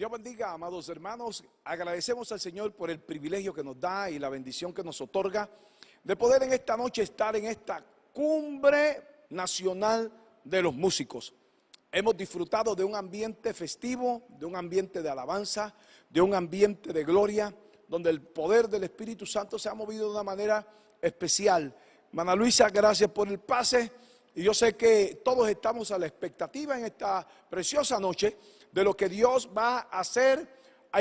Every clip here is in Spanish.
Dios bendiga, amados hermanos. Agradecemos al Señor por el privilegio que nos da y la bendición que nos otorga de poder en esta noche estar en esta cumbre nacional de los músicos. Hemos disfrutado de un ambiente festivo, de un ambiente de alabanza, de un ambiente de gloria, donde el poder del Espíritu Santo se ha movido de una manera especial. Hermana Luisa, gracias por el pase. Y yo sé que todos estamos a la expectativa en esta preciosa noche de lo que Dios va a hacer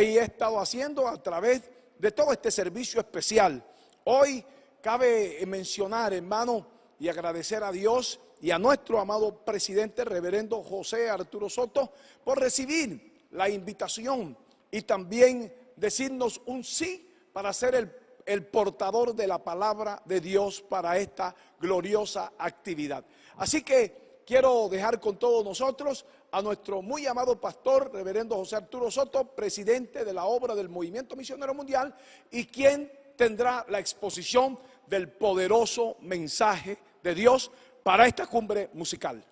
y ha estado haciendo a través de todo este servicio especial. Hoy cabe mencionar, hermano, y agradecer a Dios y a nuestro amado presidente, reverendo José Arturo Soto, por recibir la invitación y también decirnos un sí para ser el portador de la palabra de Dios para esta gloriosa actividad. Así que quiero dejar con todos nosotros a nuestro muy amado pastor, reverendo José Arturo Soto, presidente de la obra del Movimiento Misionero Mundial, y quien tendrá la exposición del poderoso mensaje de Dios para esta cumbre musical.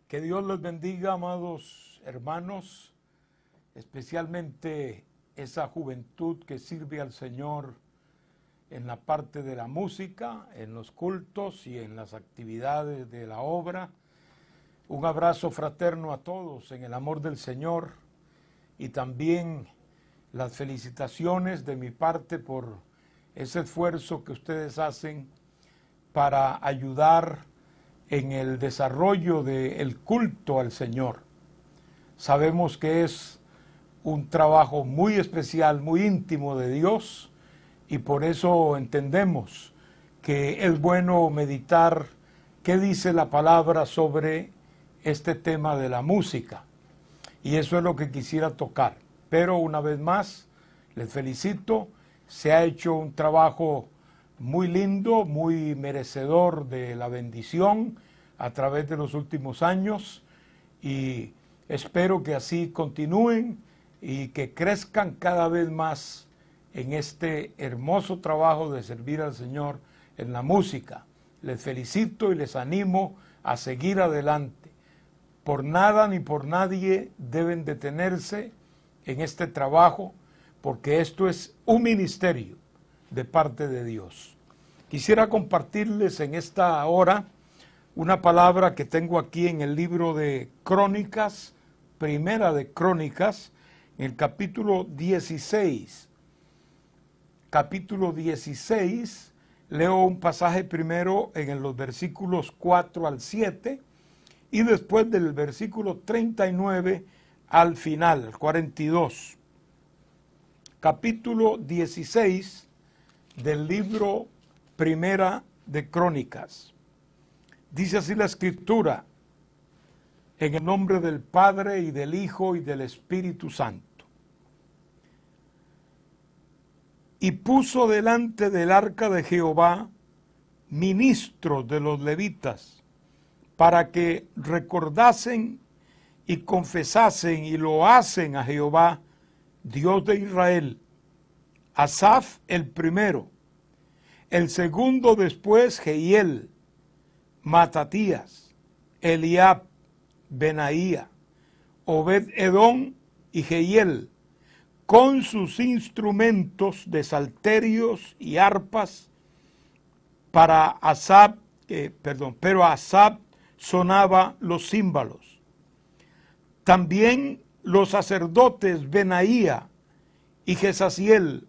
Que Dios los bendiga, amados hermanos, especialmente esa juventud que sirve al Señor en la parte de la música, en los cultos y en las actividades de la obra. Un abrazo fraterno a todos en el amor del Señor y también las felicitaciones de mi parte por ese esfuerzo que ustedes hacen para ayudar en el desarrollo del culto al Señor. Sabemos que es un trabajo muy especial, muy íntimo de Dios, y por eso entendemos que es bueno meditar qué dice la palabra sobre este tema de la música. Y eso es lo que quisiera tocar. Pero una vez más, les felicito, se ha hecho un trabajo muy lindo, muy merecedor de la bendición a través de los últimos años, y espero que así continúen y que crezcan cada vez más en este hermoso trabajo de servir al Señor en la música. Les felicito y les animo a seguir adelante. Por nada ni por nadie deben detenerse en este trabajo, porque esto es un ministerio de parte de Dios. Quisiera compartirles en esta hora una palabra que tengo aquí en el libro de Crónicas, Primera de Crónicas, en el capítulo 16. Capítulo 16, leo un pasaje primero en los versículos 4 al 7 y después del versículo 39 al final, 42. Capítulo 16 del libro Primera de Crónicas. Dice así la Escritura: en el nombre del Padre y del Hijo y del Espíritu Santo. Y puso delante del arca de Jehová ministros de los levitas, para que recordasen y confesasen y lo hacen a Jehová, Dios de Israel. Asaf el primero, el segundo después Jehiel, Matatías, Eliab, Benaía, Obed-edom y Jehiel, con sus instrumentos de salterios y arpas. Para Asaf, pero Asaf sonaba los címbalos. También los sacerdotes Benaía y Jezaziel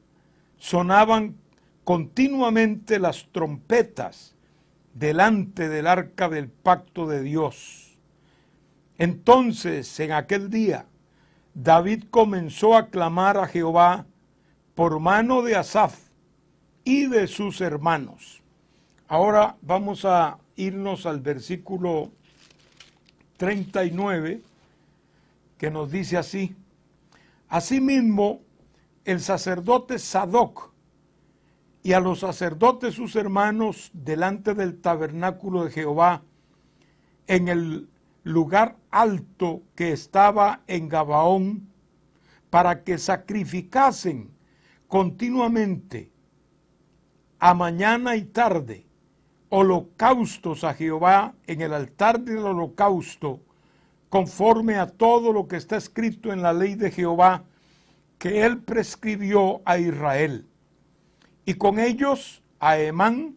sonaban continuamente las trompetas delante del arca del pacto de Dios. Entonces, en aquel día, David comenzó a clamar a Jehová por mano de Asaf y de sus hermanos. Ahora vamos a irnos al versículo 39, que nos dice así: asimismo, el sacerdote Sadoc y a los sacerdotes sus hermanos delante del tabernáculo de Jehová, en el lugar alto que estaba en Gabaón, para que sacrificasen continuamente a mañana y tarde holocaustos a Jehová en el altar del holocausto, conforme a todo lo que está escrito en la ley de Jehová, que él prescribió a Israel. Y con ellos a Emán,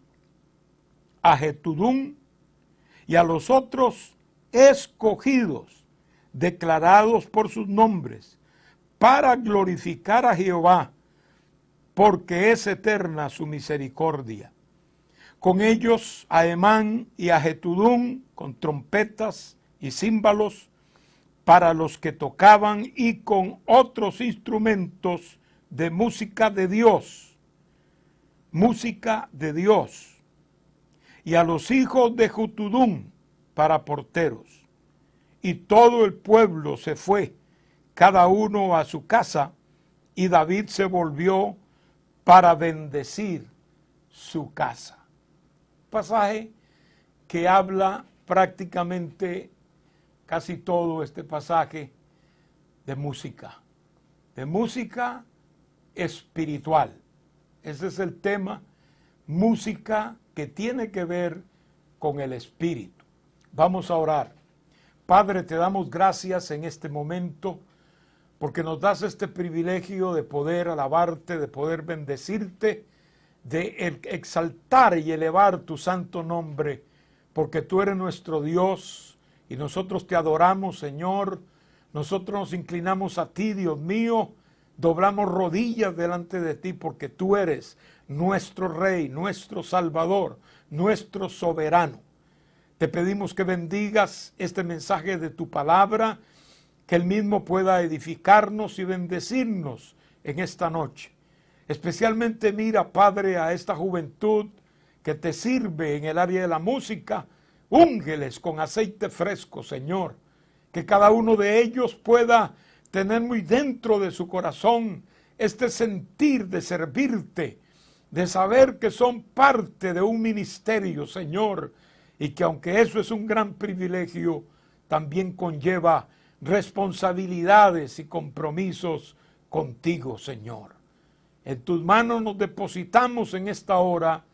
a Jetudún y a los otros escogidos, declarados por sus nombres, para glorificar a Jehová, porque es eterna su misericordia. Con ellos a Emán y a Jetudún, con trompetas y címbalos, para los que tocaban, y con otros instrumentos de música de Dios. Música de Dios. Y a los hijos de Jetudún para porteros. Y todo el pueblo se fue, cada uno a su casa, y David se volvió para bendecir su casa. Pasaje que habla prácticamente casi todo este pasaje de música espiritual. Ese es el tema, música que tiene que ver con el espíritu. Vamos a orar. Padre, te damos gracias en este momento porque nos das este privilegio de poder alabarte, de poder bendecirte, de exaltar y elevar tu santo nombre, porque tú eres nuestro Dios y nosotros te adoramos, Señor. Nosotros nos inclinamos a ti, Dios mío, doblamos rodillas delante de ti, porque tú eres nuestro Rey, nuestro Salvador, nuestro soberano. Te pedimos que bendigas este mensaje de tu palabra, que él mismo pueda edificarnos y bendecirnos en esta noche. Especialmente mira, Padre, a esta juventud que te sirve en el área de la música. Úngeles con aceite fresco, Señor. Que cada uno de ellos pueda tener muy dentro de su corazón este sentir de servirte, de saber que son parte de un ministerio, Señor, y que aunque eso es un gran privilegio, también conlleva responsabilidades y compromisos contigo, Señor. En tus manos nos depositamos en esta hora,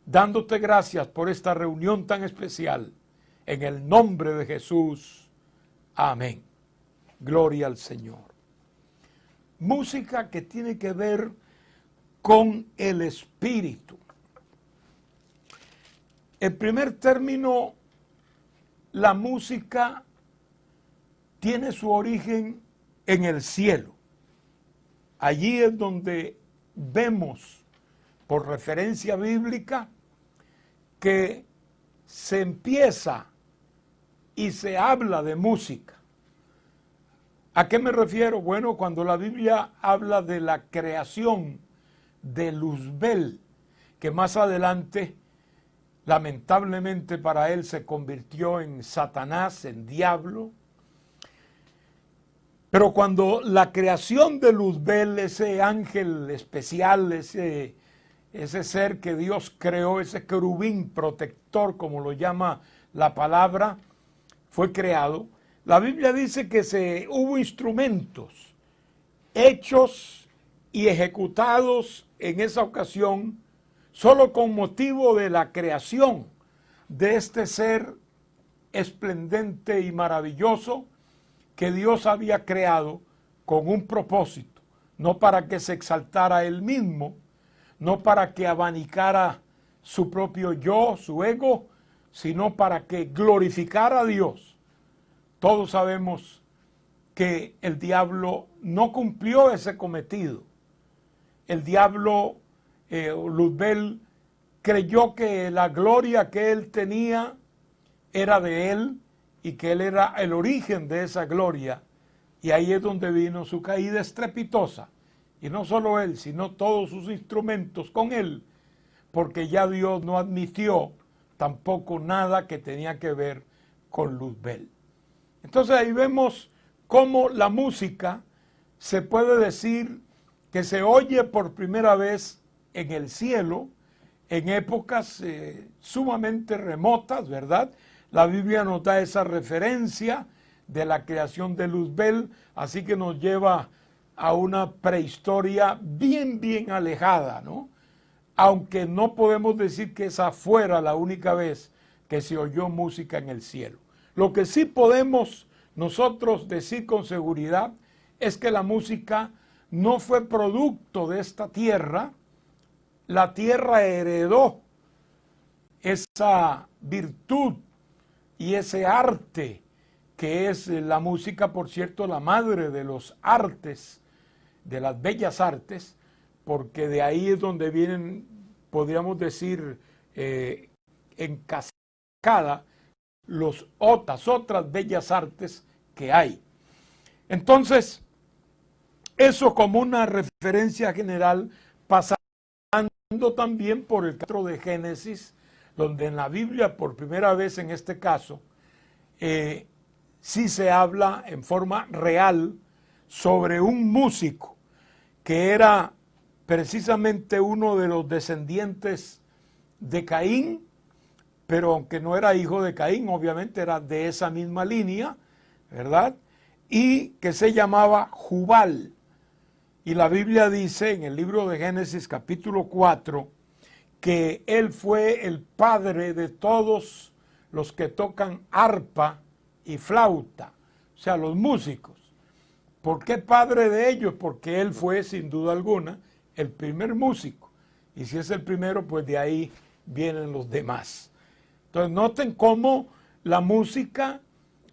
dándote gracias por esta reunión tan especial. En el nombre de Jesús. Amén. Gloria al Señor. Música que tiene que ver con el espíritu. En primer término, la música tiene su origen en el cielo. Allí es donde vemos, por referencia bíblica, que se empieza y se habla de música. ¿A qué me refiero? Bueno, cuando la Biblia habla de la creación de Luzbel, que más adelante, lamentablemente para él, se convirtió en Satanás, en diablo. Pero cuando la creación de Luzbel, ese ángel especial, ese ser que Dios creó, ese querubín protector, como lo llama la palabra, fue creado, la Biblia dice que hubo instrumentos hechos y ejecutados en esa ocasión solo con motivo de la creación de este ser esplendente y maravilloso que Dios había creado con un propósito, no para que se exaltara él mismo, no para que abanicara su propio yo, su ego, sino para que glorificara a Dios. Todos sabemos que el diablo no cumplió ese cometido. El diablo, Luzbel, creyó que la gloria que él tenía era de él y que él era el origen de esa gloria. Y ahí es donde vino su caída estrepitosa. Y no solo él, sino todos sus instrumentos con él, porque ya Dios no admitió tampoco nada que tenía que ver con Luzbel. Entonces ahí vemos cómo la música se puede decir que se oye por primera vez en el cielo, en épocas sumamente remotas, ¿verdad? La Biblia nos da esa referencia de la creación de Luzbel, así que nos lleva a una prehistoria bien alejada, ¿no? aunque no podemos decir que esa fuera la única vez que se oyó música en el cielo. Lo que sí podemos nosotros decir con seguridad es que la música no fue producto de esta tierra. La tierra heredó esa virtud y ese arte que es la música, por cierto, la madre de los artes, de las bellas artes, porque de ahí es donde vienen, podríamos decir, en cascada, las otras bellas artes que hay. Entonces, eso como una referencia general, pasando también por el capítulo de Génesis, donde en la Biblia, por primera vez en este caso, sí se habla en forma real sobre un músico que era precisamente uno de los descendientes de Caín, pero aunque no era hijo de Caín, obviamente era de esa misma línea, ¿verdad? Y que se llamaba Jubal. Y la Biblia dice en el libro de Génesis capítulo 4 que él fue el padre de todos los que tocan arpa y flauta, o sea, los músicos. ¿Por qué padre de ellos? Porque él fue, sin duda alguna, el primer músico. Y si es el primero, pues de ahí vienen los demás. Entonces, noten cómo la música,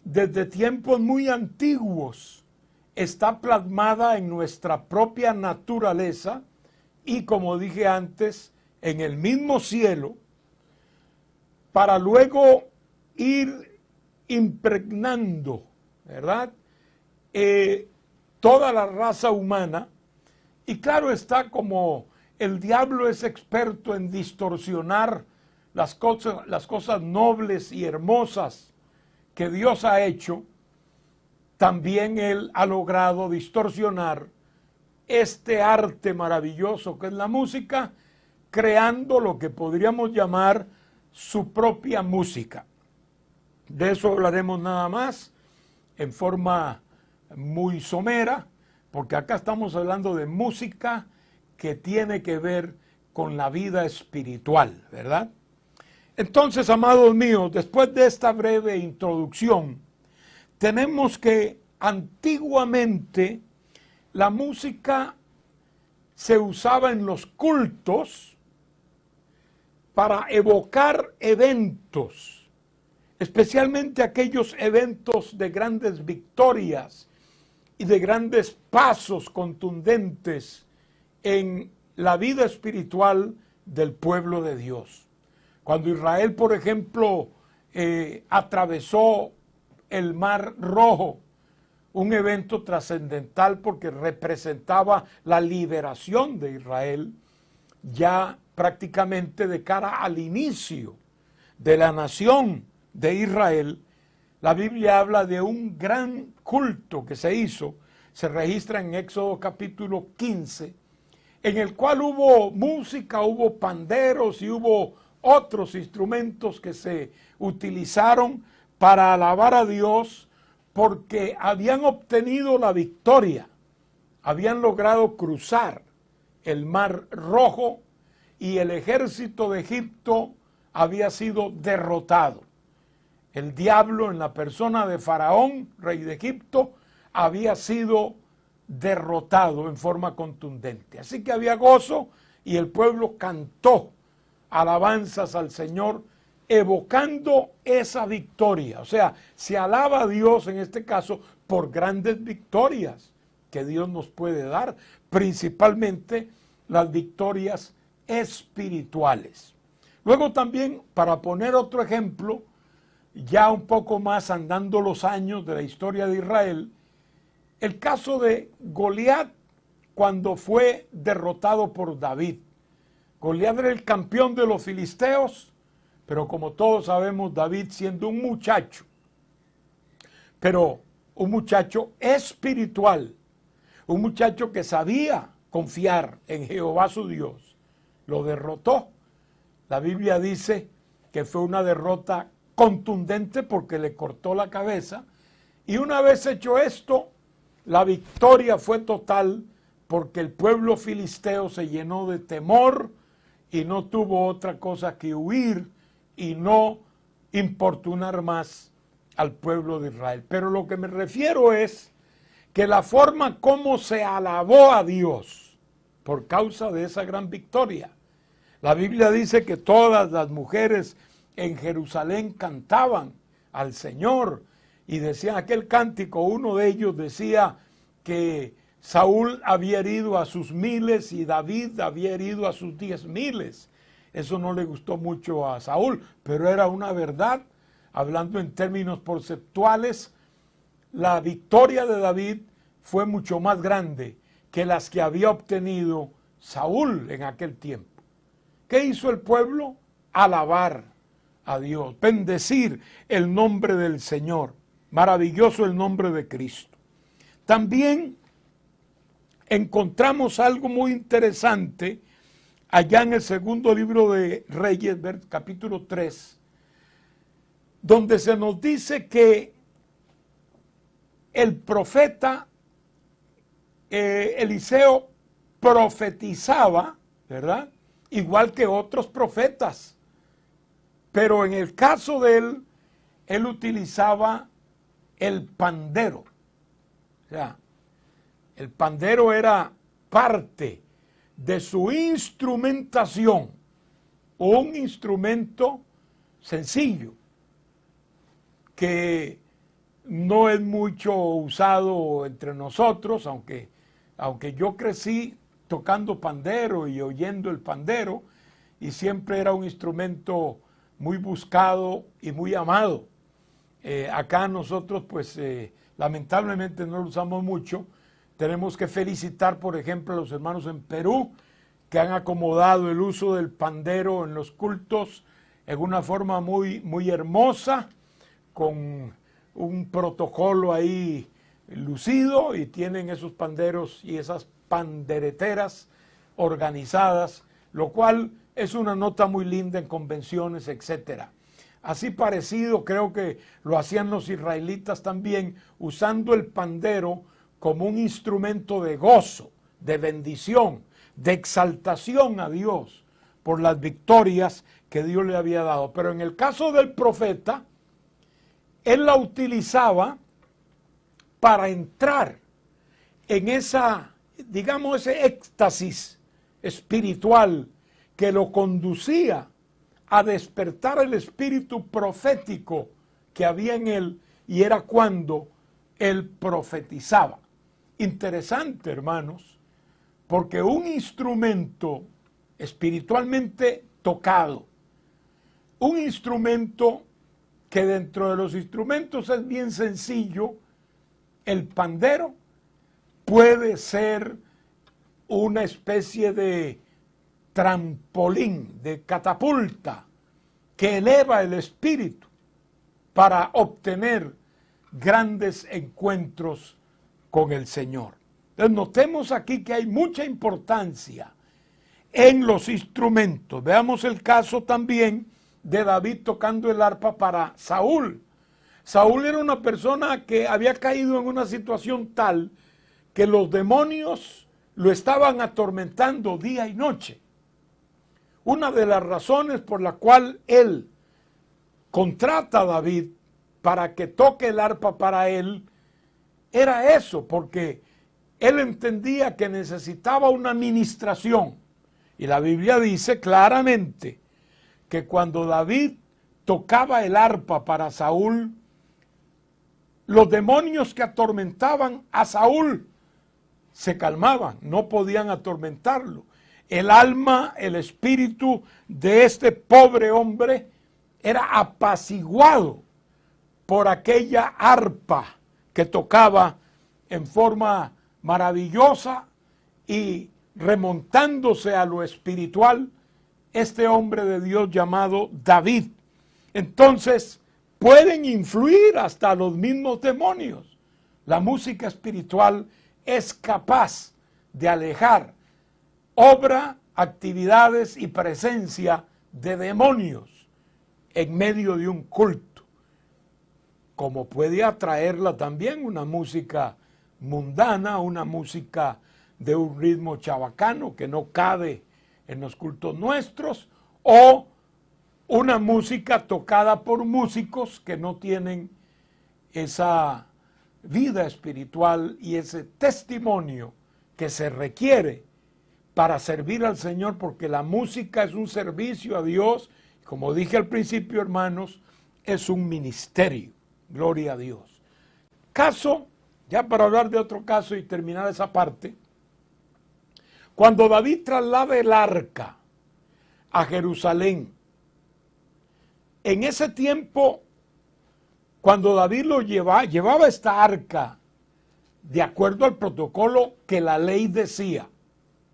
desde tiempos muy antiguos, está plasmada en nuestra propia naturaleza y, como dije antes, en el mismo cielo, para luego ir impregnando, ¿verdad?, toda la raza humana. Y claro está, como el diablo es experto en distorsionar las cosas nobles y hermosas que Dios ha hecho, también él ha logrado distorsionar este arte maravilloso que es la música, creando lo que podríamos llamar su propia música. De eso hablaremos nada más en forma muy somera, porque acá estamos hablando de música que tiene que ver con la vida espiritual, ¿verdad? Entonces, amados míos, después de esta breve introducción, tenemos que antiguamente la música se usaba en los cultos para evocar eventos, especialmente aquellos eventos de grandes victorias y de grandes pasos contundentes en la vida espiritual del pueblo de Dios. Cuando Israel, por ejemplo, atravesó el Mar Rojo, un evento trascendental porque representaba la liberación de Israel, ya prácticamente de cara al inicio de la nación de Israel. La Biblia habla de un gran culto que se hizo, se registra en Éxodo capítulo 15, en el cual hubo música, hubo panderos y hubo otros instrumentos que se utilizaron para alabar a Dios, porque habían obtenido la victoria, habían logrado cruzar el Mar Rojo y el ejército de Egipto había sido derrotado. El diablo, en la persona de Faraón, rey de Egipto, había sido derrotado en forma contundente. Así que había gozo y el pueblo cantó alabanzas al Señor, evocando esa victoria. O sea, se alaba a Dios en este caso por grandes victorias que Dios nos puede dar, principalmente las victorias espirituales. Luego también, para poner otro ejemplo, ya un poco más andando los años de la historia de Israel, el caso de Goliat cuando fue derrotado por David. Goliat era el campeón de los filisteos, pero como todos sabemos, David siendo un muchacho, pero un muchacho espiritual, un muchacho que sabía confiar en Jehová su Dios, lo derrotó. La Biblia dice que fue una derrota contundente porque le cortó la cabeza, y una vez hecho esto, la victoria fue total porque el pueblo filisteo se llenó de temor y no tuvo otra cosa que huir y no importunar más al pueblo de Israel. Pero lo que me refiero es que la forma como se alabó a Dios por causa de esa gran victoria. La Biblia dice que todas las mujeres en Jerusalén cantaban al Señor y decían aquel cántico, uno de ellos decía que Saúl había herido a sus 1000 y David había herido a sus 10,000. Eso no le gustó mucho a Saúl, pero era una verdad. Hablando en términos porcentuales, la victoria de David fue mucho más grande que las que había obtenido Saúl en aquel tiempo. ¿Qué hizo el pueblo? Alabar a Dios, bendecir el nombre del Señor. Maravilloso el nombre de Cristo. También encontramos algo muy interesante allá en el segundo libro de Reyes, capítulo 3, donde se nos dice que el profeta Eliseo profetizaba, ¿verdad? Igual que otros profetas, pero en el caso de él utilizaba el pandero. O sea, el pandero era parte de su instrumentación, un instrumento sencillo que no es mucho usado entre nosotros, aunque yo crecí tocando pandero y oyendo el pandero, y siempre era un instrumento muy buscado y muy amado. Acá nosotros pues lamentablemente no lo usamos mucho. Tenemos que felicitar, por ejemplo, a los hermanos en Perú que han acomodado el uso del pandero en los cultos en una forma muy, muy hermosa, con un protocolo ahí lucido, y tienen esos panderos y esas pandereteras organizadas, lo cual es una nota muy linda en convenciones, etcétera. Así parecido creo que lo hacían los israelitas también, usando el pandero como un instrumento de gozo, de bendición, de exaltación a Dios por las victorias que Dios le había dado. Pero en el caso del profeta, él la utilizaba para entrar en esa, digamos, ese éxtasis espiritual que lo conducía a despertar el espíritu profético que había en él, y era cuando él profetizaba. Interesante, hermanos, porque un instrumento espiritualmente tocado, un instrumento que dentro de los instrumentos es bien sencillo, el pandero puede ser una especie de trampolín, de catapulta, que eleva el espíritu para obtener grandes encuentros con el Señor. Entonces notemos aquí que hay mucha importancia en los instrumentos. Veamos el caso también de David tocando el arpa para Saúl. Saúl era una persona que había caído en una situación tal que los demonios lo estaban atormentando día y noche. Una de las razones por la cual él contrata a David para que toque el arpa para él era eso, porque él entendía que necesitaba una ministración. Y la Biblia dice claramente que cuando David tocaba el arpa para Saúl, los demonios que atormentaban a Saúl se calmaban, no podían atormentarlo. El alma, el espíritu de este pobre hombre era apaciguado por aquella arpa que tocaba en forma maravillosa, y remontándose a lo espiritual, este hombre de Dios llamado David. Entonces, pueden influir hasta los mismos demonios. La música espiritual es capaz de alejar obra, actividades y presencia de demonios en medio de un culto, como puede atraerla también una música mundana, una música de un ritmo chabacano que no cabe en los cultos nuestros, o una música tocada por músicos que no tienen esa vida espiritual y ese testimonio que se requiere para servir al Señor, porque la música es un servicio a Dios. Como dije al principio, hermanos, es un ministerio. Gloria a Dios. Caso, ya para hablar de otro caso y terminar esa parte, cuando David traslada el arca a Jerusalén, en ese tiempo, cuando David lo llevaba esta arca de acuerdo al protocolo que la ley decía,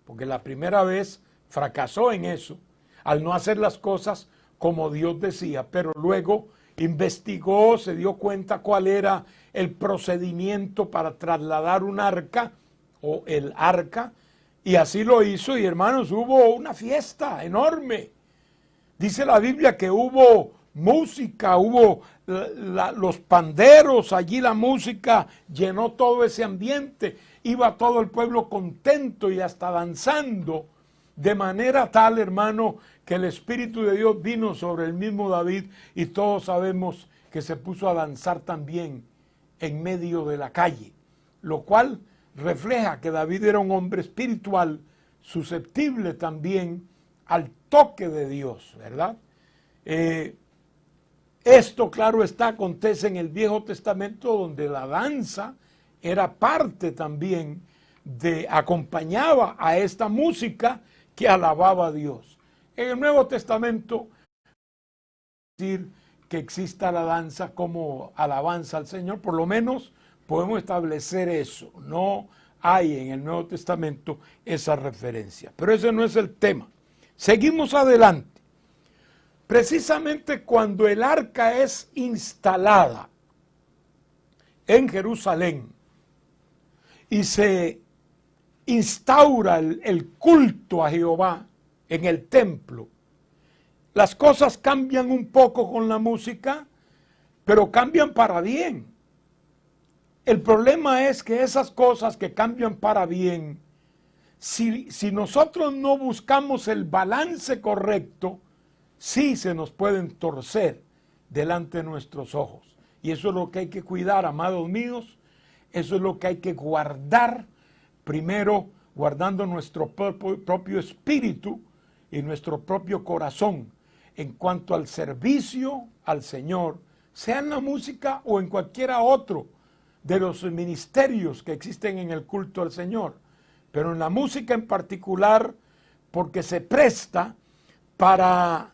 porque la primera vez fracasó en eso, al no hacer las cosas como Dios decía, pero luego investigó, se dio cuenta cuál era el procedimiento para trasladar un arca o el arca, y así lo hizo. Y hermanos, hubo una fiesta enorme. Dice la Biblia que hubo música, hubo los panderos, allí la música llenó todo ese ambiente, iba todo el pueblo contento y hasta danzando, de manera tal, hermano, que el Espíritu de Dios vino sobre el mismo David, y todos sabemos que se puso a danzar también en medio de la calle, lo cual refleja que David era un hombre espiritual, susceptible también al toque de Dios, ¿verdad? Esto, claro está, acontece en el Viejo Testamento, donde la danza era parte también acompañaba a esta música que alababa a Dios. En el Nuevo Testamento, decir que exista la danza como alabanza al Señor, por lo menos podemos establecer eso. No hay en el Nuevo Testamento esa referencia, pero ese no es el tema. Seguimos adelante. Precisamente cuando el arca es instalada en Jerusalén y se instaura el culto a Jehová en el templo, las cosas cambian un poco con la música, pero cambian para bien. El problema es que esas cosas que cambian para bien, si nosotros no buscamos el balance correcto, sí se nos pueden torcer delante de nuestros ojos. Y eso es lo que hay que cuidar, amados míos. Eso es lo que hay que guardar. Primero, guardando nuestro propio espíritu y nuestro propio corazón en cuanto al servicio al Señor, sea en la música o en cualquiera otro de los ministerios que existen en el culto al Señor. Pero en la música en particular, porque se presta para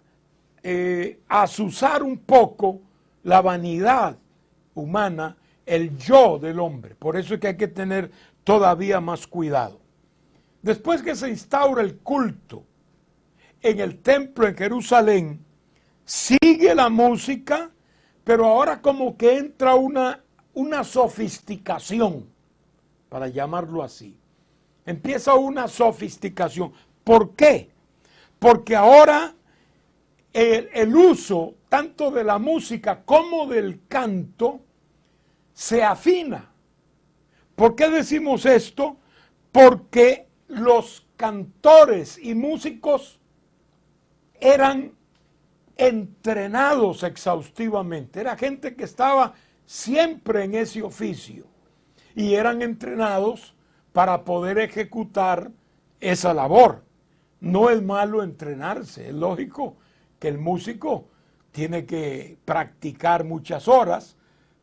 azuzar un poco la vanidad humana, el yo del hombre. Por eso es que hay que tener todavía más cuidado. Después que se instaura el culto en el templo en Jerusalén, sigue la música, pero ahora como que entra una sofisticación, para llamarlo así. Empieza una sofisticación. ¿Por qué? Porque ahora el uso tanto de la música como del canto se afina. ¿Por qué decimos esto? Porque los cantores y músicos eran entrenados exhaustivamente. Era gente que estaba siempre en ese oficio y eran entrenados para poder ejecutar esa labor. No es malo entrenarse, es lógico que el músico tiene que practicar muchas horas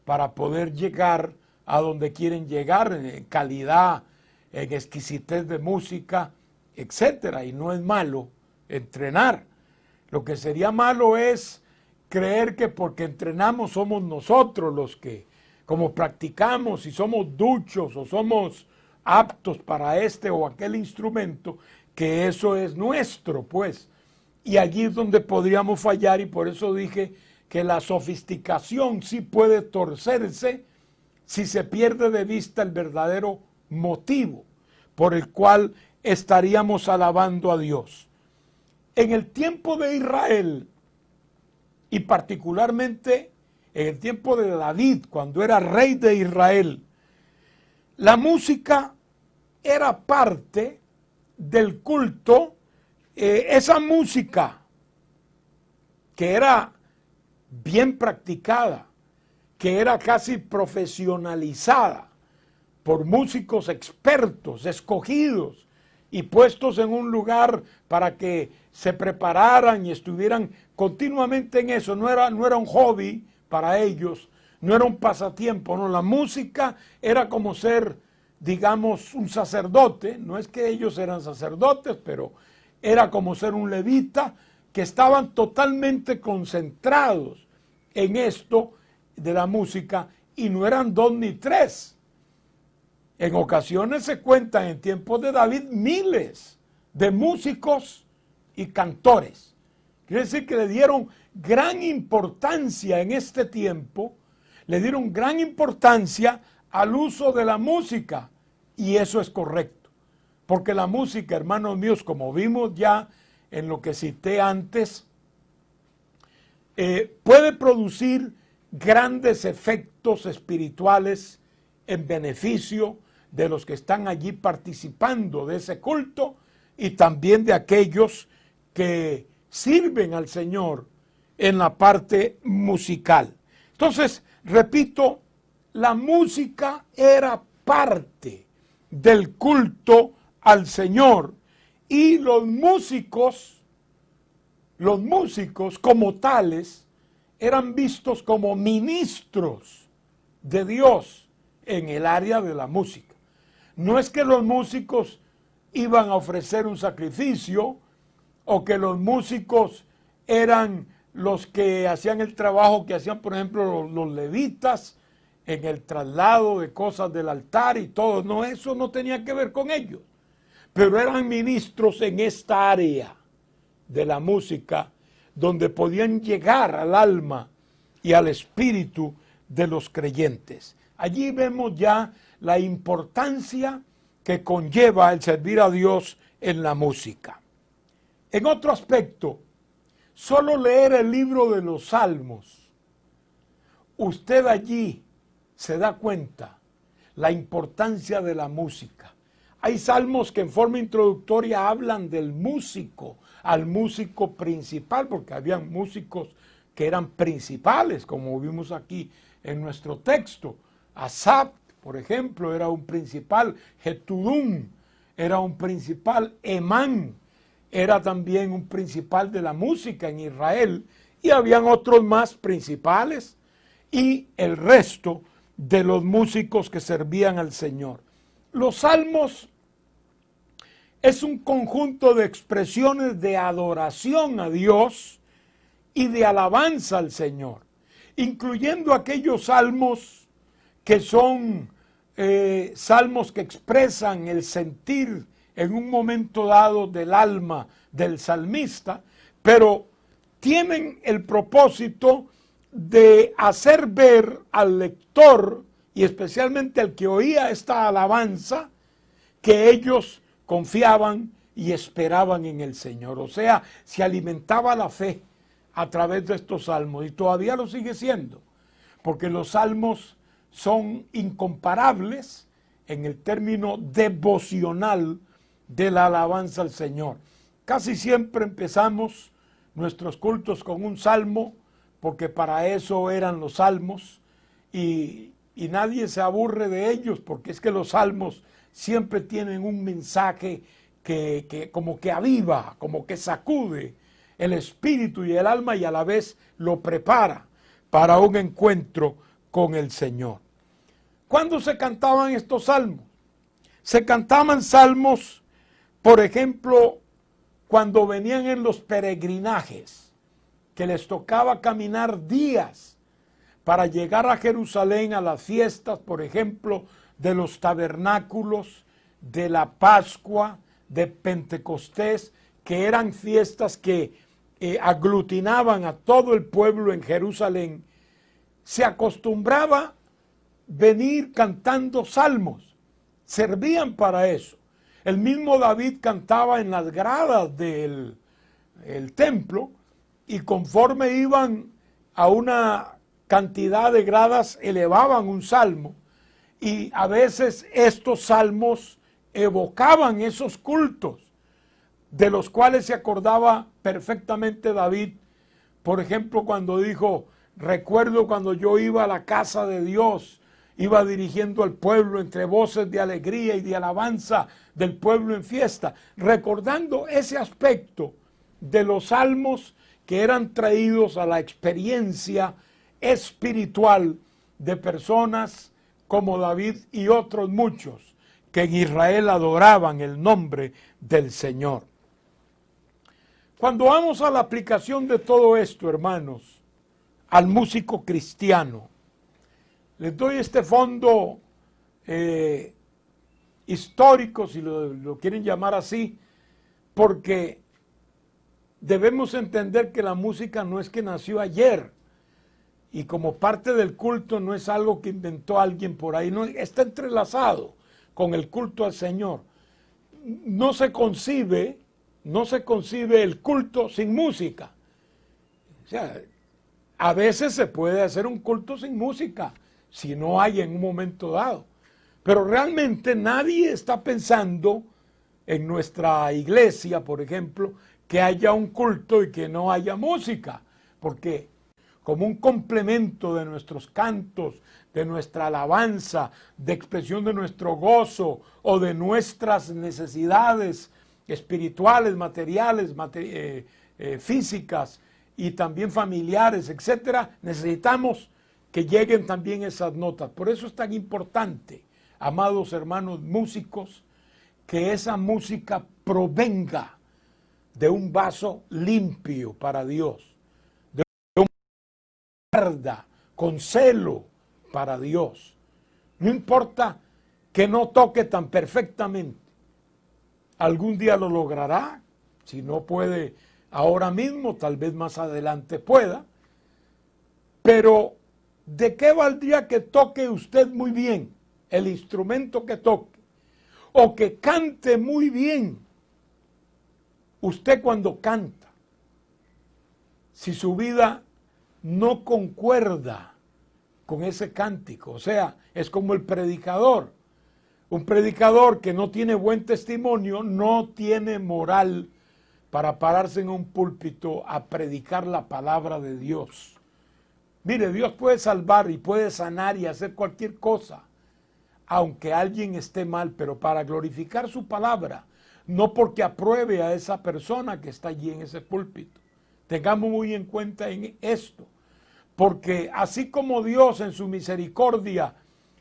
para poder llegar a donde quieren llegar en calidad, en exquisitez de música, etcétera. Y no es malo entrenar. Lo que sería malo es creer que porque entrenamos somos nosotros los que, como practicamos y somos duchos o somos aptos para este o aquel instrumento, que eso es nuestro, pues. Y allí es donde podríamos fallar, y por eso dije que la sofisticación sí puede torcerse si se pierde de vista el verdadero motivo por el cual estaríamos alabando a Dios. En el tiempo de Israel, y particularmente en el tiempo de David, cuando era rey de Israel, la música era parte del culto esa música que era bien practicada, que era casi profesionalizada por músicos expertos, escogidos y puestos en un lugar para que se prepararan y estuvieran continuamente en eso. No era un hobby para ellos, no era un pasatiempo, no. La música era como ser, digamos, un sacerdote. No es que ellos eran sacerdotes, pero era como ser un levita, que estaban totalmente concentrados en esto de la música, y no eran 2 ni 3. En ocasiones se cuentan en tiempos de David miles de músicos y cantores. Quiere decir que le dieron gran importancia en este tiempo, le dieron gran importancia al uso de la música, y eso es correcto, porque la música, hermanos míos, como vimos ya en lo que cité antes, puede producir grandes efectos espirituales en beneficio de los que están allí participando de ese culto y también de aquellos que sirven al Señor en la parte musical. Entonces, repito, la música era parte del culto al Señor, y los músicos como tales eran vistos como ministros de Dios en el área de la música. No es que los músicos iban a ofrecer un sacrificio, o que los músicos eran los que hacían el trabajo que hacían, por ejemplo, los levitas en el traslado de cosas del altar y todo. No, eso no tenía que ver con ellos. Pero eran ministros en esta área de la música, donde podían llegar al alma y al espíritu de los creyentes. Allí vemos ya la importancia que conlleva el servir a Dios en la música. En otro aspecto, solo leer el libro de los Salmos, usted allí se da cuenta la importancia de la música. Hay salmos que en forma introductoria hablan del músico, al músico principal, porque habían músicos que eran principales, como vimos aquí en nuestro texto. Asaf, por ejemplo, era un principal. Jetudún era un principal. Emán era también un principal de la música en Israel, y habían otros más principales, y el resto de los músicos que servían al Señor. Los salmos es un conjunto de expresiones de adoración a Dios y de alabanza al Señor, incluyendo aquellos salmos que son salmos que expresan el sentir en un momento dado del alma del salmista, pero tienen el propósito de hacer ver al lector, y especialmente al que oía esta alabanza, que ellos confiaban y esperaban en el Señor. O sea, se alimentaba la fe a través de estos salmos, y todavía lo sigue siendo, porque los salmos son incomparables en el término devocional de la alabanza al Señor. Casi siempre empezamos nuestros cultos con un salmo, porque para eso eran los salmos, y nadie se aburre de ellos, porque es que los salmos siempre tienen un mensaje que como que aviva, como que sacude el espíritu y el alma, y a la vez lo prepara para un encuentro con el Señor. ¿Cuándo se cantaban estos salmos? Se cantaban salmos, por ejemplo, cuando venían en los peregrinajes, que les tocaba caminar días para llegar a Jerusalén a las fiestas, por ejemplo, de los tabernáculos, de la Pascua, de Pentecostés, que eran fiestas que aglutinaban a todo el pueblo en Jerusalén. Se acostumbraba venir cantando salmos, servían para eso. El mismo David cantaba en las gradas del templo, y conforme iban a una cantidad de gradas elevaban un salmo, y a veces estos salmos evocaban esos cultos. de los cuales se acordaba perfectamente David. Por ejemplo, cuando dijo, recuerdo cuando yo iba a la casa de Dios, iba dirigiendo al pueblo entre voces de alegría y de alabanza del pueblo en fiesta, recordando ese aspecto de los salmos que eran traídos a la experiencia espiritual de personas como David y otros muchos que en Israel adoraban el nombre del Señor. Cuando vamos a la aplicación de todo esto, hermanos, al músico cristiano, les doy este fondo histórico, si lo quieren llamar así, porque debemos entender que la música no es que nació ayer, y como parte del culto no es algo que inventó alguien por ahí, no, está entrelazado con el culto al Señor. No se concibe el culto sin música. O sea, a veces se puede hacer un culto sin música, si no hay en un momento dado. Pero realmente nadie está pensando en nuestra iglesia, por ejemplo, que haya un culto y que no haya música, porque como un complemento de nuestros cantos, de nuestra alabanza, de expresión de nuestro gozo o de nuestras necesidades espirituales, materiales, físicas y también familiares, etcétera, necesitamos que lleguen también esas notas. Por eso es tan importante, amados hermanos músicos, que esa música provenga de un vaso limpio para Dios, de un guarda con celo para Dios. No importa que no toque tan perfectamente. Algún día lo logrará, si no puede ahora mismo, tal vez más adelante pueda. Pero, ¿de qué valdría que toque usted muy bien el instrumento que toque? O que cante muy bien usted cuando canta, si su vida no concuerda con ese cántico. O sea, es como el predicador. Un predicador que no tiene buen testimonio no tiene moral para pararse en un púlpito a predicar la palabra de Dios. Mire, Dios puede salvar y puede sanar y hacer cualquier cosa, aunque alguien esté mal, pero para glorificar su palabra, no porque apruebe a esa persona que está allí en ese púlpito. Tengamos muy en cuenta en esto, porque así como Dios en su misericordia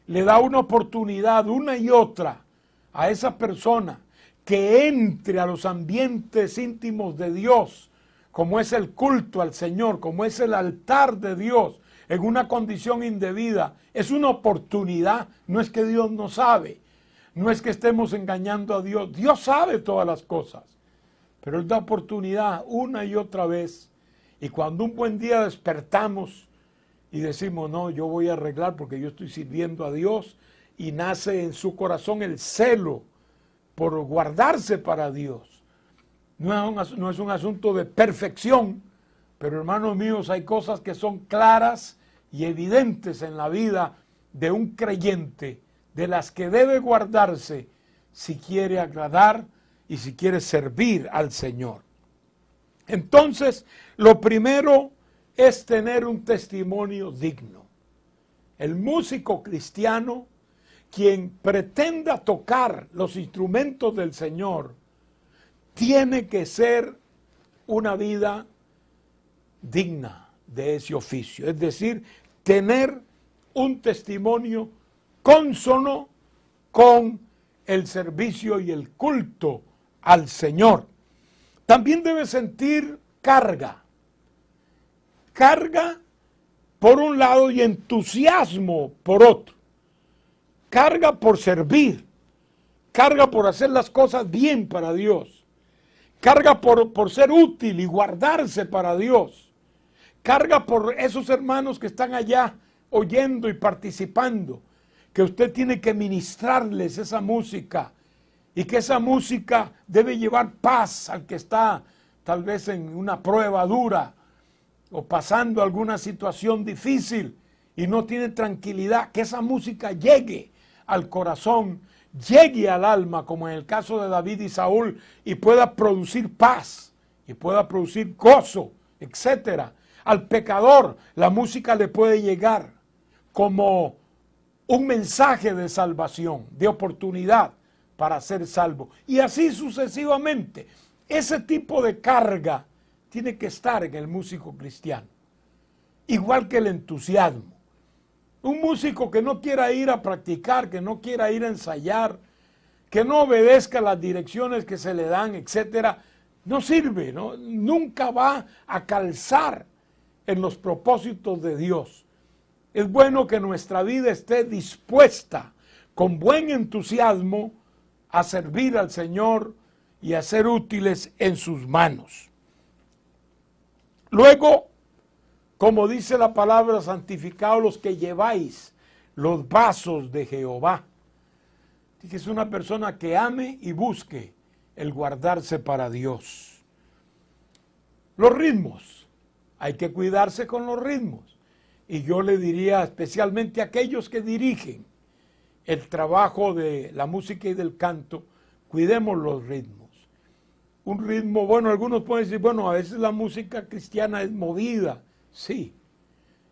le da una oportunidad una y otra a esa persona que entre a los ambientes íntimos de Dios, como es el culto al Señor, como es el altar de Dios, en una condición indebida, es una oportunidad. No es que Dios no sabe, no es que estemos engañando a Dios. Dios sabe todas las cosas, pero Él da oportunidad una y otra vez. Y cuando un buen día despertamos y decimos, no, yo voy a arreglar porque yo estoy sirviendo a Dios, y nace en su corazón el celo por guardarse para Dios. No es un asunto de perfección, pero hermanos míos, hay cosas que son claras y evidentes en la vida de un creyente, de las que debe guardarse si quiere agradar y si quiere servir al Señor. Entonces, lo primero es tener un testimonio digno. El músico cristiano, quien pretenda tocar los instrumentos del Señor, tiene que ser una vida digna de ese oficio, es decir, tener un testimonio cónsono con el servicio y el culto al Señor. También debe sentir carga por un lado y entusiasmo por otro, carga por servir, carga por hacer las cosas bien para Dios, carga por ser útil y guardarse para Dios, carga por esos hermanos que están allá oyendo y participando, que usted tiene que ministrarles esa música, y que esa música debe llevar paz al que está tal vez en una prueba dura o pasando alguna situación difícil y no tiene tranquilidad, que esa música llegue al corazón llegue al alma, como en el caso de David y Saúl, y pueda producir paz, y pueda producir gozo, etcétera. Al pecador la música le puede llegar como un mensaje de salvación, de oportunidad para ser salvo. Y así sucesivamente. Ese tipo de carga tiene que estar en el músico cristiano. Igual que el entusiasmo. Un músico que no quiera ir a practicar, que no quiera ir a ensayar, que no obedezca las direcciones que se le dan, etcétera, no sirve, ¿no? Nunca va a calzar en los propósitos de Dios. Es bueno que nuestra vida esté dispuesta con buen entusiasmo a servir al Señor y a ser útiles en sus manos. Luego, como dice la palabra, santificados los que lleváis los vasos de Jehová. Que es una persona que ame y busque el guardarse para Dios. Los ritmos, hay que cuidarse con los ritmos. Y yo le diría especialmente a aquellos que dirigen el trabajo de la música y del canto, cuidemos los ritmos. Un ritmo, bueno, algunos pueden decir, bueno, a veces la música cristiana es movida, sí,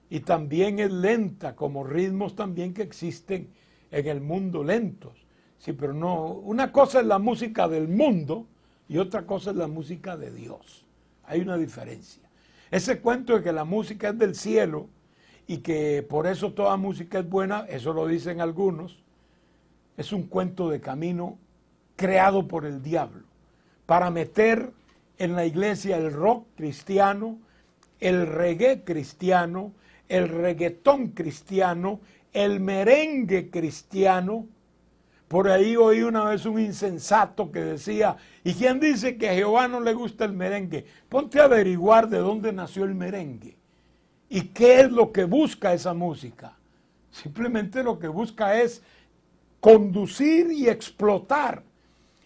y también es lenta, como ritmos también que existen en el mundo lentos. Sí, pero no, una cosa es la música del mundo y otra cosa es la música de Dios. Hay una diferencia. Ese cuento de que la música es del cielo y que por eso toda música es buena, eso lo dicen algunos, es un cuento de camino creado por el diablo para meter en la iglesia el rock cristiano, el reggae cristiano, el reggaetón cristiano, el merengue cristiano. Por ahí oí una vez un insensato que decía, ¿y quién dice que a Jehová no le gusta el merengue? Ponte a averiguar de dónde nació el merengue y qué es lo que busca esa música. Simplemente lo que busca es conducir y explotar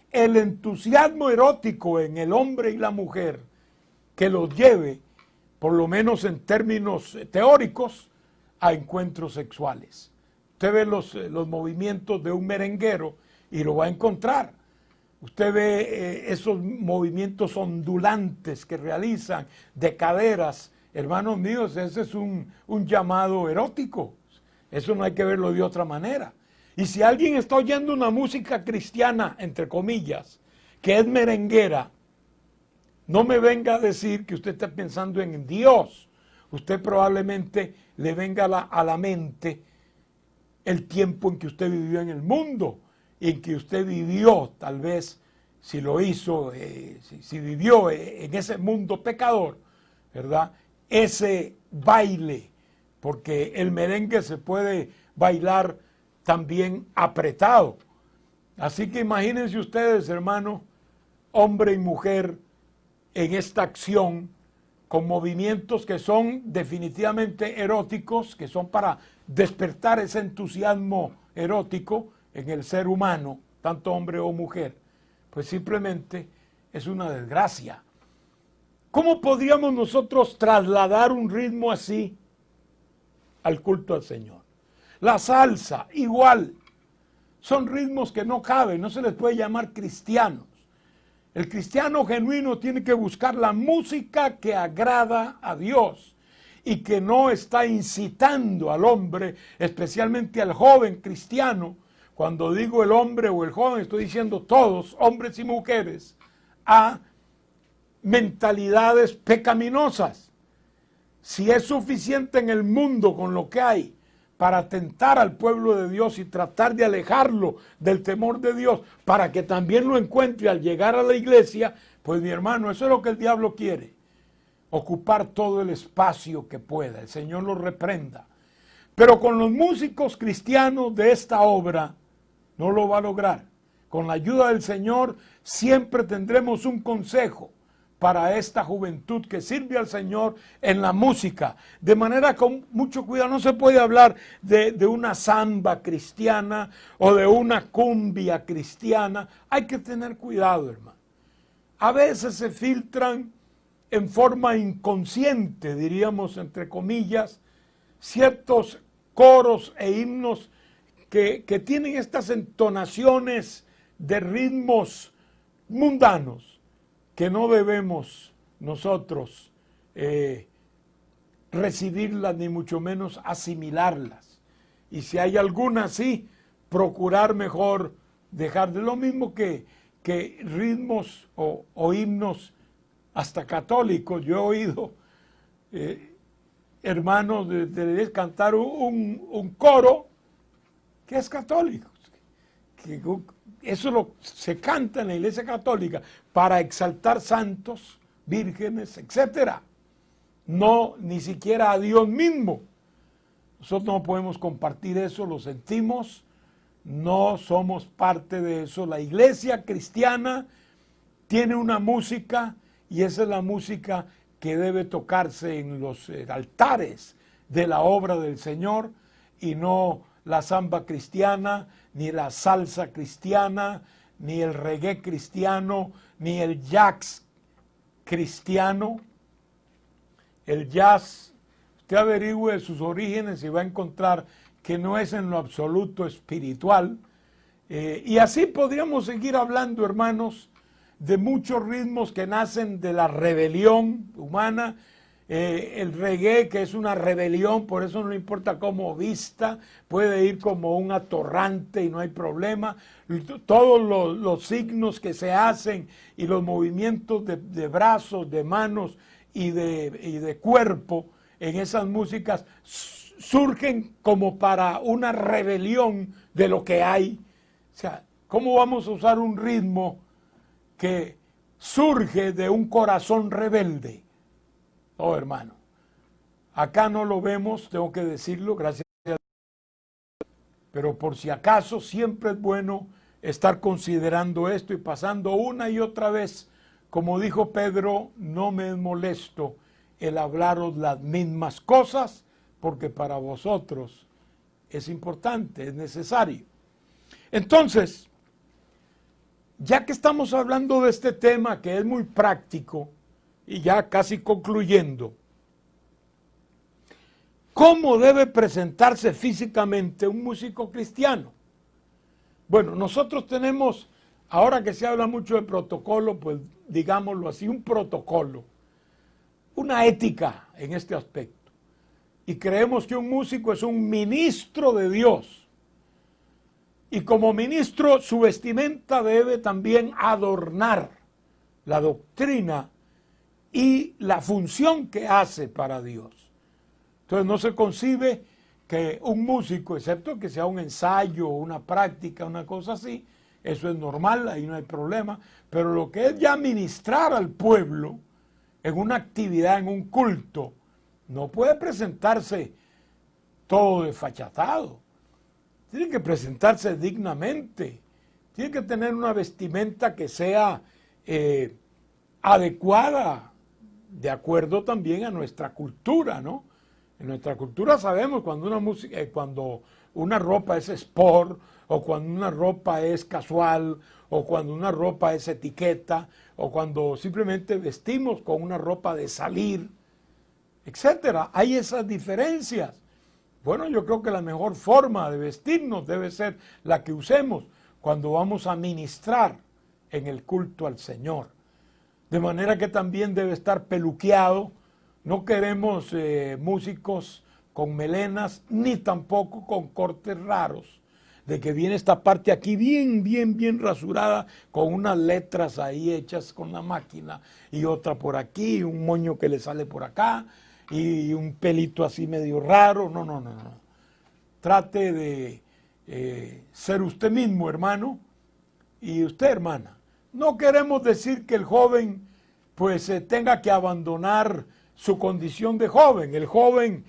el entusiasmo erótico en el hombre y la mujer que los lleve, por lo menos en términos teóricos, a encuentros sexuales. Usted ve los movimientos de un merenguero y lo va a encontrar. Usted ve esos movimientos ondulantes que realizan de caderas. Hermanos míos, ese es un llamado erótico. Eso no hay que verlo de otra manera. Y si alguien está oyendo una música cristiana, entre comillas, que es merenguera, no me venga a decir que usted está pensando en Dios. Usted probablemente le venga a la mente el tiempo en que usted vivió en el mundo, en que usted vivió, tal vez, si lo hizo, si vivió en ese mundo pecador, ¿verdad? Ese baile, porque el merengue se puede bailar también apretado. Así que imagínense ustedes, hermano, hombre y mujer, en esta acción, con movimientos que son definitivamente eróticos, que son para despertar ese entusiasmo erótico en el ser humano, tanto hombre o mujer, pues simplemente es una desgracia. ¿Cómo podríamos nosotros trasladar un ritmo así al culto al Señor? La salsa, igual, son ritmos que no caben, no se les puede llamar cristianos. El cristiano genuino tiene que buscar la música que agrada a Dios y que no está incitando al hombre, especialmente al joven cristiano. Cuando digo el hombre o el joven, estoy diciendo todos, hombres y mujeres, a mentalidades pecaminosas. Si es suficiente en el mundo con lo que hay para tentar al pueblo de Dios y tratar de alejarlo del temor de Dios, para que también lo encuentre al llegar a la iglesia, pues mi hermano, eso es lo que el diablo quiere, ocupar todo el espacio que pueda. El Señor lo reprenda. Pero con los músicos cristianos de esta obra no lo va a lograr. Con la ayuda del Señor siempre tendremos un consejo para esta juventud que sirve al Señor en la música. De manera con mucho cuidado, no se puede hablar de una samba cristiana o de una cumbia cristiana. Hay que tener cuidado, hermano. A veces se filtran en forma inconsciente, diríamos entre comillas, ciertos coros e himnos que tienen estas entonaciones de ritmos mundanos que no debemos nosotros recibirlas ni mucho menos asimilarlas. Y si hay alguna así, procurar mejor dejar de lo mismo que ritmos o himnos hasta católicos. Yo he oído hermanos de cantar un coro que es católico. Que eso se canta en la Iglesia Católica para exaltar santos, vírgenes, etcétera. No, ni siquiera a Dios mismo. Nosotros no podemos compartir eso, lo sentimos, no somos parte de eso. La Iglesia cristiana tiene una música y esa es la música que debe tocarse en los altares de la obra del Señor y no la samba cristiana, ni la salsa cristiana, ni el reggae cristiano, ni el jazz cristiano. El jazz, usted averigüe sus orígenes y va a encontrar que no es en lo absoluto espiritual. Y así podríamos seguir hablando, hermanos, de muchos ritmos que nacen de la rebelión humana. El reggae, que es una rebelión, por eso no importa cómo vista, puede ir como un atorrante y no hay problema. Todos los signos que se hacen y los movimientos de brazos, de manos y de cuerpo en esas músicas surgen como para una rebelión de lo que hay. O sea, ¿cómo vamos a usar un ritmo que surge de un corazón rebelde? Oh, hermano, acá no lo vemos, tengo que decirlo, gracias a Dios. Pero por si acaso, siempre es bueno estar considerando esto y pasando una y otra vez. Como dijo Pedro, no me es molesto el hablaros las mismas cosas, porque para vosotros es importante, es necesario. Entonces, ya que estamos hablando de este tema que es muy práctico, y ya casi concluyendo, ¿cómo debe presentarse físicamente un músico cristiano? Bueno, nosotros tenemos, ahora que se habla mucho de protocolo, pues digámoslo así, un protocolo, una ética en este aspecto. Y creemos que un músico es un ministro de Dios. Y como ministro, su vestimenta debe también adornar la doctrina y la función que hace para Dios. Entonces no se concibe que un músico, excepto que sea un ensayo, una práctica, una cosa así, eso es normal, ahí no hay problema, pero lo que es ya ministrar al pueblo en una actividad, en un culto, no puede presentarse todo desfachatado. Tiene que presentarse dignamente, tiene que tener una vestimenta que sea adecuada, de acuerdo también a nuestra cultura, ¿no? En nuestra cultura sabemos cuando una ropa es sport, o cuando una ropa es casual, o cuando una ropa es etiqueta, o cuando simplemente vestimos con una ropa de salir, etcétera. Hay esas diferencias. Bueno, yo creo que la mejor forma de vestirnos debe ser la que usemos cuando vamos a ministrar en el culto al Señor. De manera que también debe estar peluqueado. No queremos músicos con melenas, ni tampoco con cortes raros, de que viene esta parte aquí bien rasurada, con unas letras ahí hechas con la máquina, y otra por aquí, un moño que le sale por acá, y un pelito así medio raro. No. Trate de ser usted mismo, hermano, y usted, hermana. No queremos decir que el joven pues tenga que abandonar su condición de joven. El joven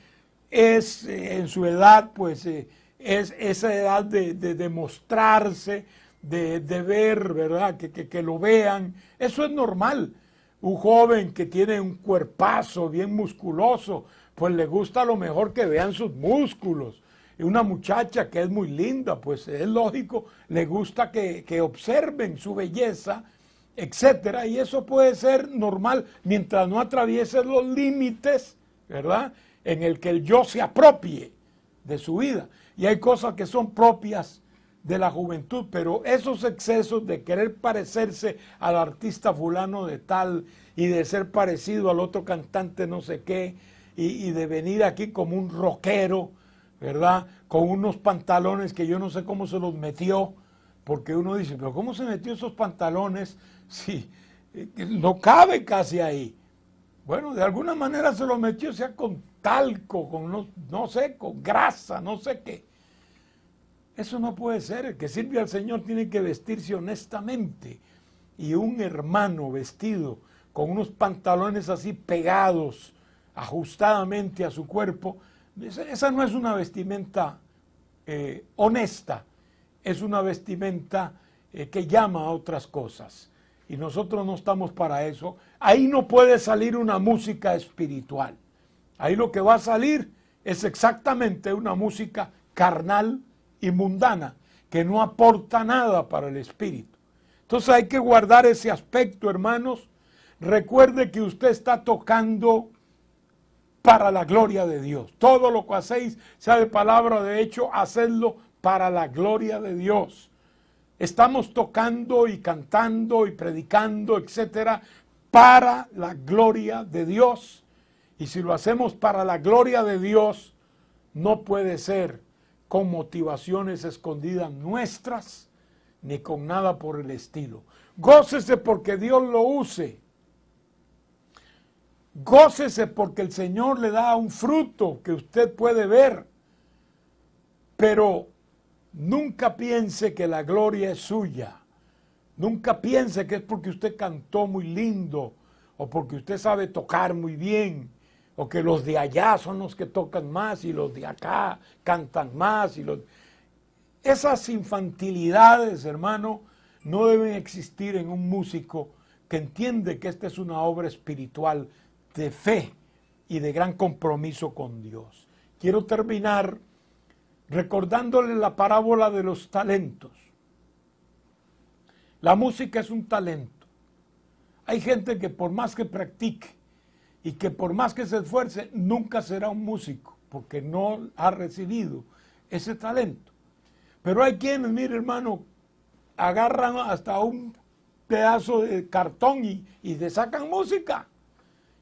es en su edad, pues es esa edad de mostrarse, de ver, ¿verdad? Que lo vean. Eso es normal. Un joven que tiene un cuerpazo bien musculoso, pues le gusta a lo mejor que vean sus músculos. Y una muchacha que es muy linda, pues es lógico, le gusta que observen su belleza, etcétera. Y eso puede ser normal mientras no atraviese los límites, ¿verdad?, en el que el yo se apropie de su vida. Y hay cosas que son propias de la juventud, pero esos excesos de querer parecerse al artista fulano de tal y de ser parecido al otro cantante no sé qué y de venir aquí como un rockero, ¿verdad? Con unos pantalones que yo no sé cómo se los metió, porque uno dice, pero ¿cómo se metió esos pantalones si no cabe casi ahí? Bueno, de alguna manera se lo metió, sea con talco, con no sé, con grasa, no sé qué. Eso no puede ser. El que sirve al Señor tiene que vestirse honestamente. Y un hermano vestido con unos pantalones así pegados, ajustadamente a su cuerpo, esa no es una vestimenta honesta, es una vestimenta que llama a otras cosas. Y nosotros no estamos para eso. Ahí no puede salir una música espiritual. Ahí lo que va a salir es exactamente una música carnal y mundana, que no aporta nada para el espíritu. Entonces hay que guardar ese aspecto, hermanos. Recuerde que usted está tocando para la gloria de Dios. Todo lo que hacéis, sea de palabra, de hecho, hacedlo para la gloria de Dios. Estamos tocando y cantando y predicando, etcétera, para la gloria de Dios. Y si lo hacemos para la gloria de Dios, no puede ser con motivaciones escondidas nuestras, ni con nada por el estilo. Gócese porque Dios lo use. Gócese porque el Señor le da un fruto que usted puede ver. Pero nunca piense que la gloria es suya. Nunca piense que es porque usted cantó muy lindo o porque usted sabe tocar muy bien o que los de allá son los que tocan más y los de acá cantan más. Esas infantilidades, hermano, no deben existir en un músico que entiende que esta es una obra espiritual de fe y de gran compromiso con Dios. Quiero terminar recordándole la parábola de los talentos. La música es un talento. Hay gente que por más que practique y que por más que se esfuerce, nunca será un músico, porque no ha recibido ese talento. Pero hay quienes, mire hermano, agarran hasta un pedazo de cartón y le sacan música.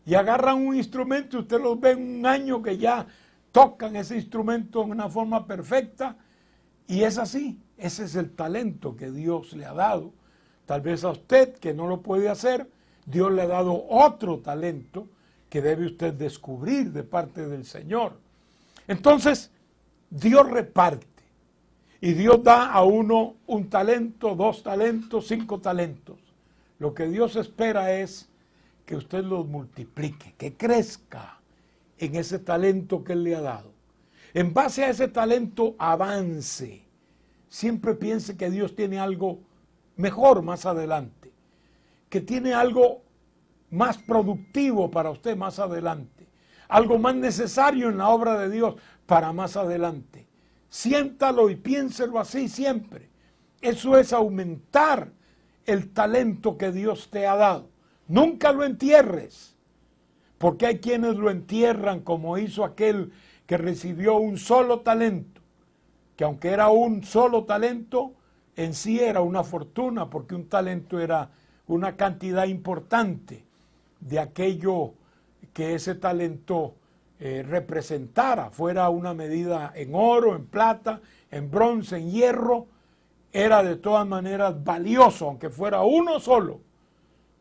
Y agarran un instrumento, usted los ve en un año que ya tocan ese instrumento en una forma perfecta. Y es así, ese es el talento que Dios le ha dado. Tal vez a usted que no lo puede hacer, Dios le ha dado otro talento que debe usted descubrir de parte del Señor. Entonces, Dios reparte y Dios da a uno un talento, 2 talentos, 5 talentos. Lo que Dios espera es que usted los multiplique, que crezca en ese talento que Él le ha dado. En base a ese talento avance. Siempre piense que Dios tiene algo mejor más adelante, que tiene algo más productivo para usted más adelante, algo más necesario en la obra de Dios para más adelante. Siéntalo y piénselo así siempre. Eso es aumentar el talento que Dios te ha dado. Nunca lo entierres, porque hay quienes lo entierran como hizo aquel que recibió un solo talento, que aunque era un solo talento, en sí era una fortuna, porque un talento era una cantidad importante de aquello que ese talento representara, fuera una medida en oro, en plata, en bronce, en hierro, era de todas maneras valioso, aunque fuera uno solo.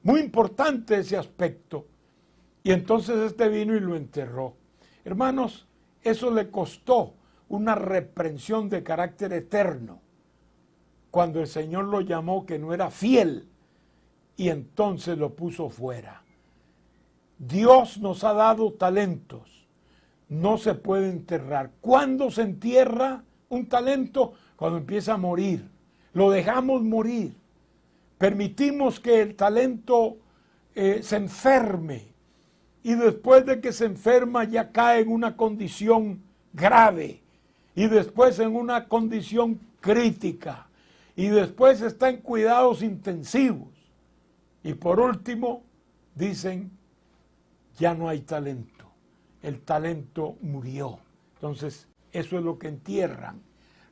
Muy importante ese aspecto. Y entonces este vino y lo enterró. Hermanos, eso le costó una reprensión de carácter eterno, cuando el Señor lo llamó que no era fiel, y entonces lo puso fuera. Dios nos ha dado talentos, no se puede enterrar. ¿Cuándo se entierra un talento? Cuando empieza a morir. Lo dejamos morir. Permitimos que el talento se enferme, y después de que se enferma ya cae en una condición grave, y después en una condición crítica, y después está en cuidados intensivos, y por último dicen, ya no hay talento, el talento murió. Entonces Eso es lo que entierran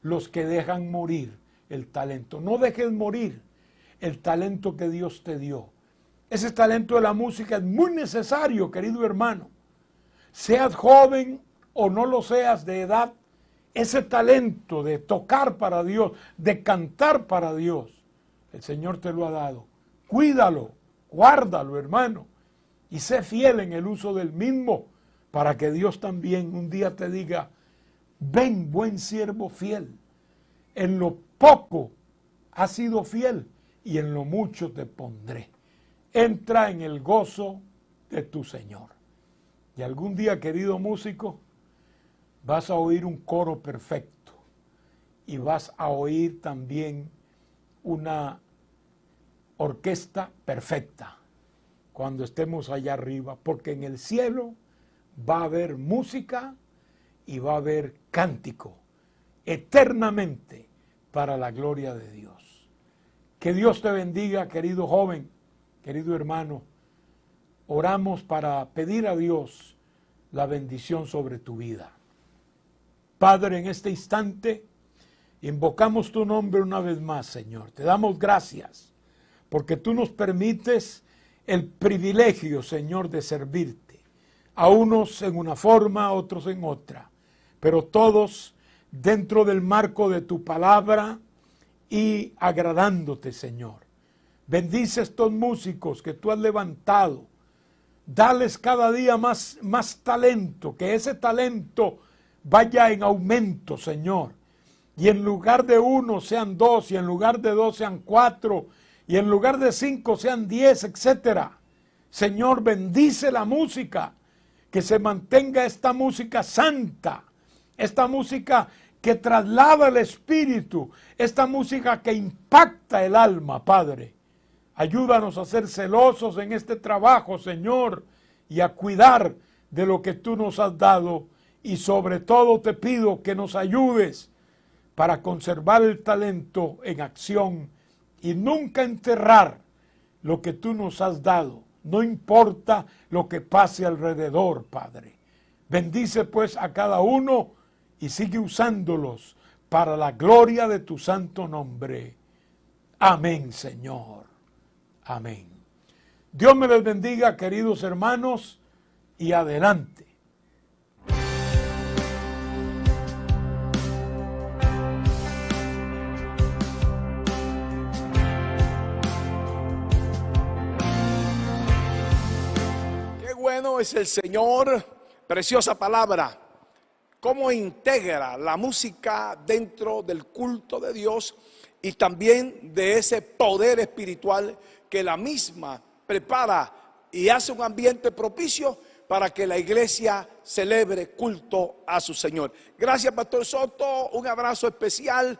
los que dejan morir el talento. No dejes morir el talento que Dios te dio. Ese talento de la música es muy necesario, querido hermano. Seas joven o no lo seas de edad, ese talento de tocar para Dios, de cantar para Dios, el Señor te lo ha dado. Cuídalo, guárdalo, hermano, y sé fiel en el uso del mismo, para que Dios también un día te diga: ven, buen siervo fiel, en lo poco has sido fiel y en lo mucho te pondré. Entra en el gozo de tu Señor. Y algún día, querido músico, vas a oír un coro perfecto y vas a oír también una orquesta perfecta cuando estemos allá arriba, porque en el cielo va a haber música y va a haber cántico eternamente para la gloria de Dios. Que Dios te bendiga, querido joven, querido hermano. Oramos para pedir a Dios la bendición sobre tu vida. Padre, en este instante invocamos tu nombre una vez más, Señor. Te damos gracias porque tú nos permites el privilegio, Señor, de servirte. A unos en una forma, a otros en otra, pero todos dentro del marco de tu palabra y agradándote, Señor. Bendice a estos músicos que tú has levantado. Dales cada día más talento, que ese talento vaya en aumento, Señor. Y en lugar de 1 sean 2, y en lugar de 2 sean 4, y en lugar de 5 sean 10, etcétera. Señor, bendice la música, que se mantenga esta música santa, esta música que traslada el espíritu, esta música que impacta el alma, Padre. Ayúdanos a ser celosos en este trabajo, Señor, y a cuidar de lo que tú nos has dado. Y sobre todo te pido que nos ayudes para conservar el talento en acción y nunca enterrar lo que tú nos has dado. No importa lo que pase alrededor, Padre. Bendice pues a cada uno y sigue usándolos para la gloria de tu santo nombre. Amén, Señor. Amén. Dios me les bendiga, queridos hermanos, y adelante. Qué bueno es el Señor, preciosa palabra. Cómo integra la música dentro del culto de Dios y también de ese poder espiritual que la misma prepara y hace un ambiente propicio para que la iglesia celebre culto a su Señor. Gracias, Pastor Soto, un abrazo especial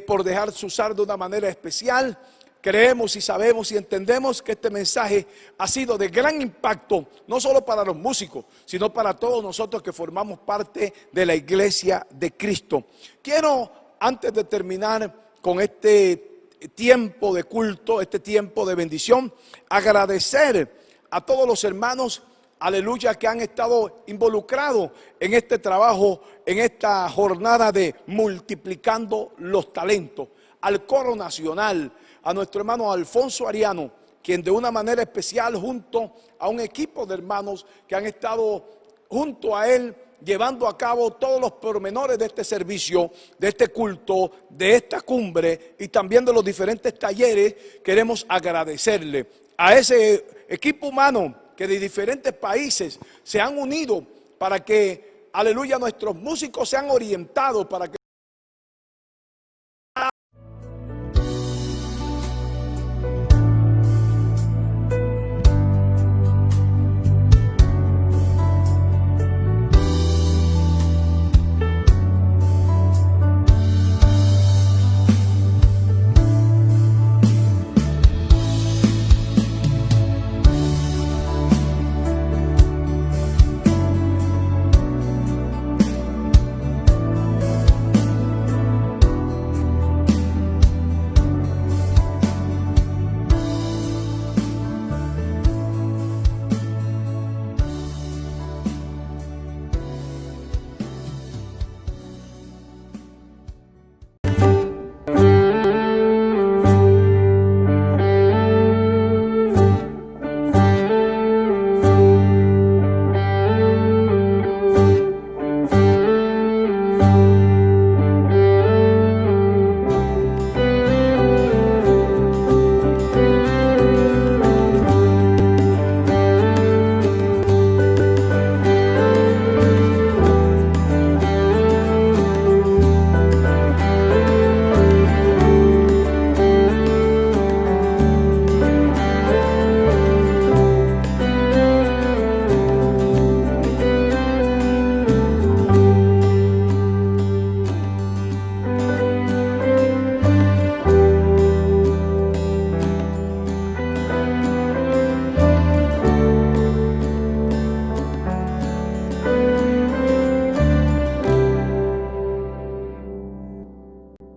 por dejarse usar de una manera especial. Creemos y sabemos y entendemos que este mensaje ha sido de gran impacto, no solo para los músicos, sino para todos nosotros que formamos parte de la iglesia de Cristo. Quiero, antes de terminar con este tiempo de culto, este tiempo de bendición, agradecer a todos los hermanos, aleluya, que han estado involucrados en este trabajo, en esta jornada de multiplicando los talentos. Al coro nacional, a nuestro hermano Alfonso Ariano, quien de una manera especial, junto a un equipo de hermanos que han estado junto a él, llevando a cabo todos los pormenores de este servicio, de este culto, de esta cumbre y también de los diferentes talleres. Queremos agradecerle a ese equipo humano que de diferentes países se han unido para que, aleluya, nuestros músicos sean orientados para que